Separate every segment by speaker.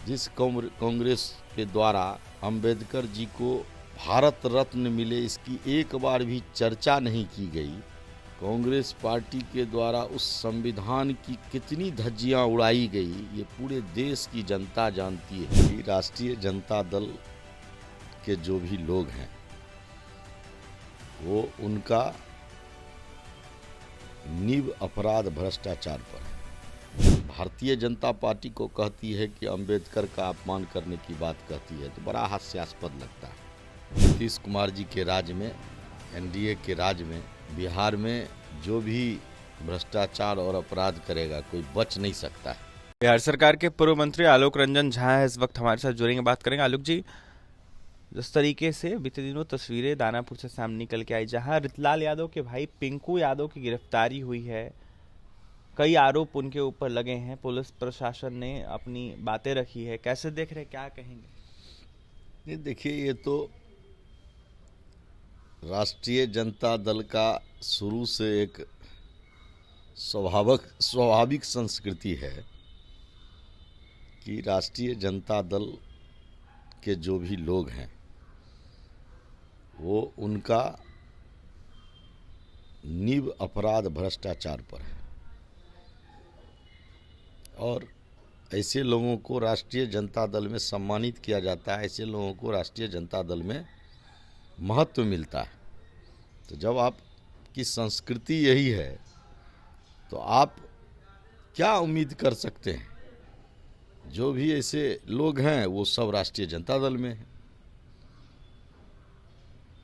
Speaker 1: जिस कांग्रेस के द्वारा अंबेडकर जी को भारत रत्न मिले, इसकी एक बार भी चर्चा नहीं की गई। कांग्रेस पार्टी के द्वारा उस संविधान की कितनी धज्जियां उड़ाई गई, ये पूरे देश की जनता जानती है कि राष्ट्रीय जनता दल के जो भी लोग हैं वो उनका नींव अपराध भ्रष्टाचार पर है। भारतीय जनता पार्टी को कहती है कि अंबेडकर का अपमान करने की बात कहती है, तो बड़ा हास्यास्पद लगता है। नीतीश कुमार जी के राज में, एनडीए के राज में, बिहार में जो भी भ्रष्टाचार और अपराध करेगा कोई बच नहीं सकता है।
Speaker 2: बिहार सरकार के पूर्व मंत्री आलोक रंजन झा है इस वक्त हमारे साथ जुड़ेंगे, बात करेंगे। आलोक जी, जिस तरीके से बीते दिनों तस्वीरें दानापुर से सामने निकल के आई, जहां रितलाल यादव के भाई पिंकू यादव की गिरफ्तारी हुई है, कई आरोप उनके ऊपर लगे हैं, पुलिस प्रशासन ने अपनी बातें रखी है, कैसे देख रहे, क्या कहेंगे?
Speaker 1: ये देखिए, ये तो राष्ट्रीय जनता दल का शुरू से एक स्वाभाविक संस्कृति है कि राष्ट्रीय जनता दल के जो भी लोग हैं वो उनका नींव अपराध भ्रष्टाचार पर है, और ऐसे लोगों को राष्ट्रीय जनता दल में सम्मानित किया जाता है, ऐसे लोगों को राष्ट्रीय जनता दल में महत्व मिलता है। तो जब आपकी संस्कृति यही है तो आप क्या उम्मीद कर सकते हैं? जो भी ऐसे लोग हैं वो सब राष्ट्रीय जनता दल में हैं।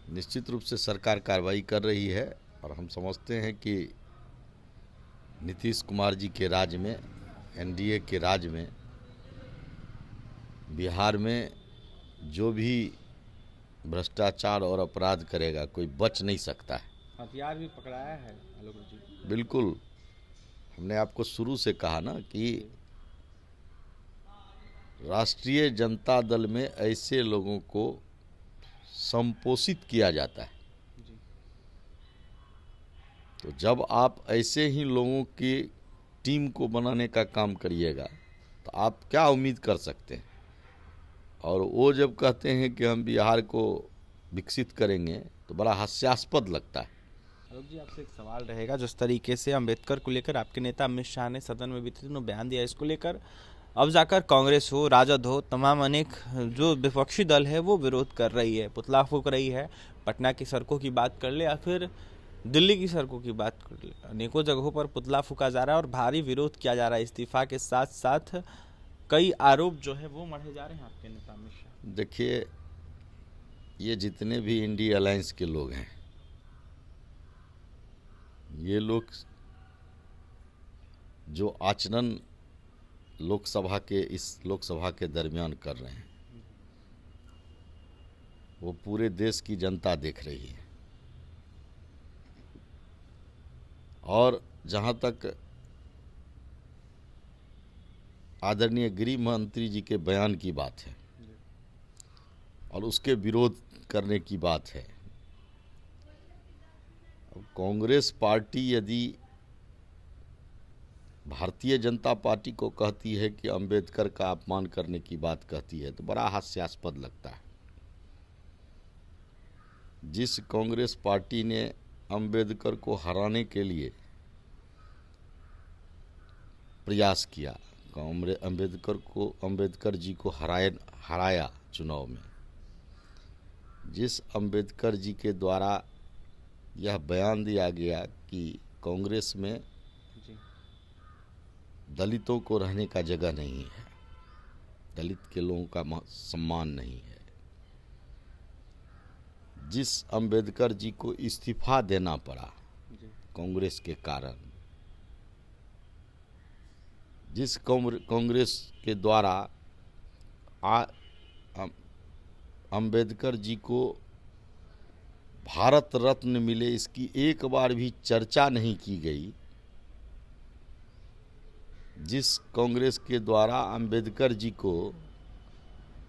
Speaker 1: निश्चित रूप से सरकार कार्रवाई कर रही है और हम समझते हैं कि नीतीश कुमार जी के राज में, एनडीए के राज में, बिहार में जो भी भ्रष्टाचार और अपराध करेगा कोई बच नहीं सकता है।
Speaker 2: हथियार भी पकड़ाया है आलोक जी।
Speaker 1: बिल्कुल, हमने आपको शुरू से कहा ना कि राष्ट्रीय जनता दल में ऐसे लोगों को संपोषित किया जाता है। तो जब आप ऐसे ही लोगों की टीम को बनाने का काम करिएगा तो आप क्या उम्मीद कर सकते हैं? और वो जब कहते हैं कि हम बिहार को विकसित करेंगे तो बड़ा हास्यास्पद लगता है।
Speaker 2: आलोक जी, आपसे एक सवाल रहेगा। जिस तरीके से अंबेडकर को लेकर आपके नेता अमित शाह ने सदन में बीते दिनों बयान दिया, इसको लेकर अब जाकर कांग्रेस हो, राजद हो, तमाम अनेक जो विपक्षी दल है वो विरोध कर रही है, पुतला फूंक रही है। पटना की सड़कों की बात कर ले या फिर दिल्ली की सड़कों की बात कर ले, अनेकों जगहों पर पुतला फूंका जा रहा है और भारी विरोध किया जा रहा है। इस्तीफा के साथ साथ कई आरोप जो है वो मढ़े जा रहे हैं आपके नेता अमित शाह।
Speaker 1: देखिए, ये जितने भी इंडिया अलायंस के लोग हैं, ये लोग जो आचरण इस लोकसभा के दरमियान कर रहे हैं वो पूरे देश की जनता देख रही है। और जहाँ तक आदरणीय गृह मंत्री जी के बयान की बात है और उसके विरोध करने की बात है, कांग्रेस पार्टी यदि भारतीय जनता पार्टी को कहती है कि अंबेडकर का अपमान करने की बात कहती है, तो बड़ा हास्यास्पद लगता है। जिस कांग्रेस पार्टी ने अंबेडकर को हराने के लिए प्रयास किया, अंबेडकर जी को हराया चुनाव में, जिस अंबेडकर जी के द्वारा यह बयान दिया गया कि कांग्रेस में दलितों को रहने का जगह नहीं है, दलित के लोगों का सम्मान नहीं है, जिस अंबेडकर जी को इस्तीफा देना पड़ा कांग्रेस के कारण, जिस कांग्रेस के द्वारा अंबेडकर जी को भारत रत्न मिले, इसकी एक बार भी चर्चा नहीं की गई, जिस कांग्रेस के द्वारा अंबेडकर जी को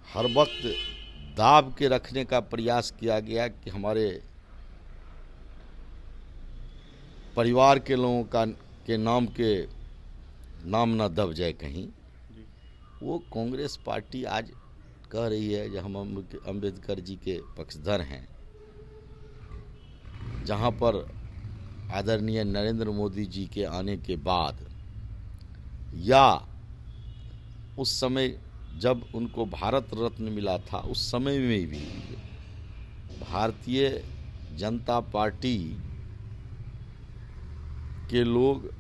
Speaker 1: हर वक्त दाब के रखने का प्रयास किया गया कि हमारे परिवार के लोगों के नाम ना दब जाए कहीं, वो कांग्रेस पार्टी आज कह रही है कि हम अम्बेडकर जी के पक्षधर हैं, जहां पर आदरणीय नरेंद्र मोदी जी के आने के बाद या उस समय जब उनको भारत रत्न मिला था उस समय में भी भारतीय जनता पार्टी के लोग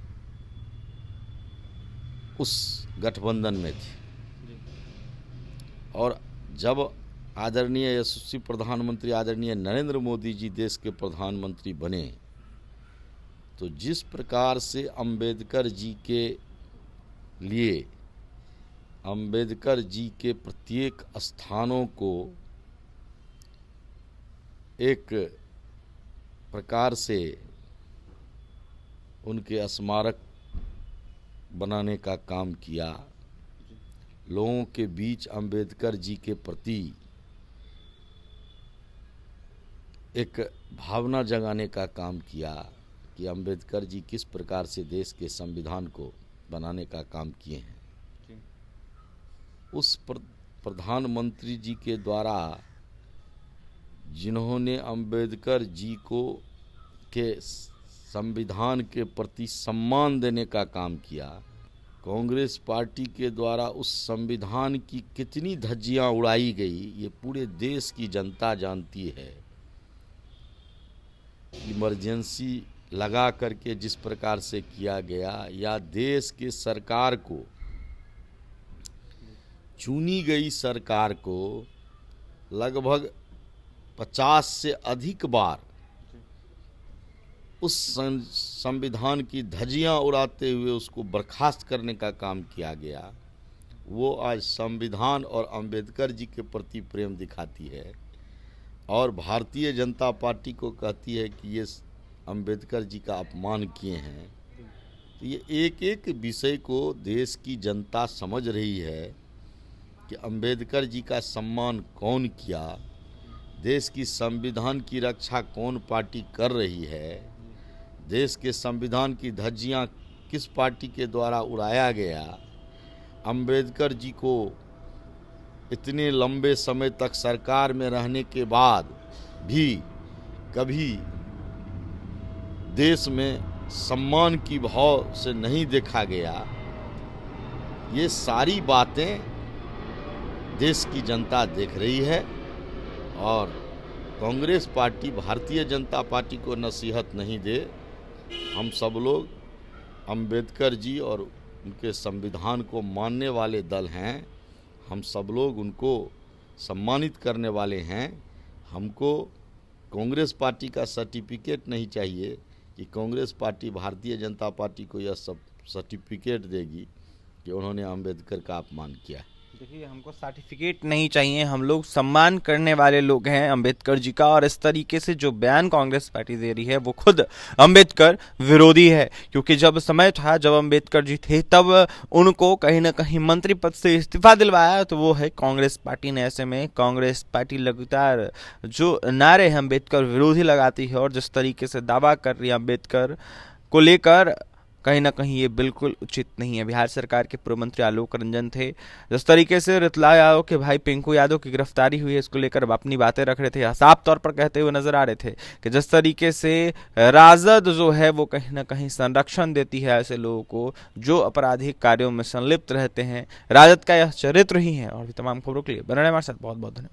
Speaker 1: उस गठबंधन में थे। और जब आदरणीय यशस्वी प्रधानमंत्री आदरणीय नरेंद्र मोदी जी देश के प्रधानमंत्री बने तो जिस प्रकार से अंबेडकर जी के लिए अंबेडकर जी के प्रत्येक स्थानों को एक प्रकार से उनके स्मारक बनाने का काम किया, लोगों के बीच अंबेडकर जी के प्रति एक भावना जगाने का काम किया कि अंबेडकर जी किस प्रकार से देश के संविधान को बनाने का काम किए हैं। उस प्रधानमंत्री जी के द्वारा जिन्होंने अंबेडकर जी को के संविधान के प्रति सम्मान देने का काम किया, कांग्रेस पार्टी के द्वारा उस संविधान की कितनी धज्जियां उड़ाई गई ये पूरे देश की जनता जानती है। इमरजेंसी लगा करके जिस प्रकार से किया गया या देश के सरकार को, चुनी गई सरकार को लगभग 50 से अधिक बार उस संविधान की धज्जियां उड़ाते हुए उसको बर्खास्त करने का काम किया गया, वो आज संविधान और अंबेडकर जी के प्रति प्रेम दिखाती है और भारतीय जनता पार्टी को कहती है कि ये अंबेडकर जी का अपमान किए हैं। तो ये एक एक विषय को देश की जनता समझ रही है कि अंबेडकर जी का सम्मान कौन किया, देश की संविधान की रक्षा कौन पार्टी कर रही है, देश के संविधान की धज्जियां किस पार्टी के द्वारा उड़ाया गया। अंबेडकर जी को इतने लंबे समय तक सरकार में रहने के बाद भी कभी देश में सम्मान की भाव से नहीं देखा गया। ये सारी बातें देश की जनता देख रही है और कांग्रेस पार्टी भारतीय जनता पार्टी को नसीहत नहीं दे। हम सब लोग अंबेडकर जी और उनके संविधान को मानने वाले दल हैं, हम सब लोग उनको सम्मानित करने वाले हैं। हमको कांग्रेस पार्टी का सर्टिफिकेट नहीं चाहिए कि कांग्रेस पार्टी भारतीय जनता पार्टी को यह सब सर्टिफिकेट देगी कि उन्होंने अंबेडकर का अपमान किया है।
Speaker 2: देखिए, हमको सर्टिफिकेट नहीं चाहिए, हम लोग सम्मान करने वाले लोग हैं अंबेडकर जी का। और इस तरीके से जो बयान कांग्रेस पार्टी दे रही है वो खुद अंबेडकर विरोधी है, क्योंकि जब समय था जब अंबेडकर जी थे तब उनको कहीं ना कहीं मंत्री पद से इस्तीफा दिलवाया तो वो है कांग्रेस पार्टी ने। ऐसे में कांग्रेस पार्टी लगातार जो नारे अंबेडकर विरोधी लगाती है और जिस तरीके से दावा कर रही है अंबेडकर को लेकर, कहीं ना कहीं ये बिल्कुल उचित नहीं है। बिहार सरकार के पूर्व मंत्री आलोक रंजन थे, जिस तरीके से रतला यादव के भाई पिंकू यादव की गिरफ्तारी हुई है इसको लेकर अपनी बातें रख रहे थे, साफ तौर पर कहते हुए नजर आ रहे थे कि जिस तरीके से राजद जो है वो कहीं ना कहीं संरक्षण देती है ऐसे लोगों को जो आपराधिक कार्यों में संलिप्त रहते हैं। राजद का यह चरित्र ही है। और भी तमाम खबरों के लिए बने रहें हमारे साथ। बहुत बहुत धन्यवाद।